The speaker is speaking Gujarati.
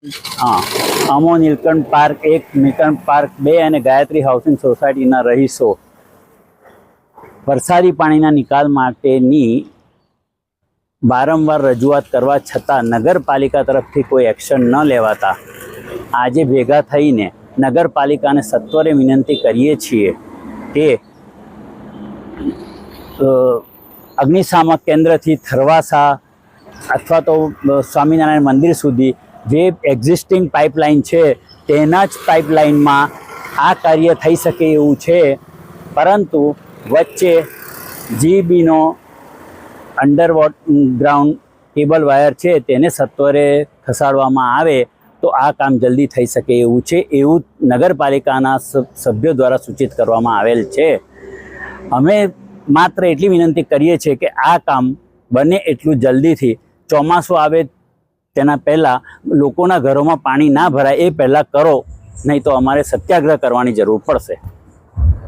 हाँ, अमो नीलकंठ पार्क 1, नीलकंठ पार्क 2 અને ગાયત્રી હાઉસિંગ સોસાયટીના રહીશો વરસાદી પાણીના નિકાલ માટેની વારંવાર રજૂઆત કરવા છતાં નગરપાલિકા તરફથી કોઈ એક્શન ન લેવાતા આજે ભેગા થઈને નગરપાલિકાને સત્વરે વિનંતી કરીએ છીએ કે અગ્નિશામક કેન્દ્રથી થરવાસા અથવા તો સ્વામિનારાયણ મંદિર સુધી જે એક્ઝિસ્ટિંગ પાઇપલાઇન છે તેના જ પાઇપલાઇનમાં આ કાર્ય થઈ શકે એવું છે, પરંતુ વચ્ચે જીબીનો અંડરગ્રાઉન્ડ કેબલ વાયર છે તેને સત્વરે ખસાડવામાં આવે તો આ કામ જલ્દી થઈ શકે એવું છે, એવું નગરપાલિકાના સભ્યો દ્વારા સૂચિત કરવામાં આવેલ છે। અમે માત્ર એટલી વિનંતી કરીએ છીએ કે આ કામ બને એટલું જલ્દીથી, ચોમાસું આવે તેના પહેલાં લોકોના ઘરોમાં પાણી ના ભરાય એ પહેલાં કરો, નહીં તો અમારે સત્યાગ્રહ કરવાની જરૂર પડશે।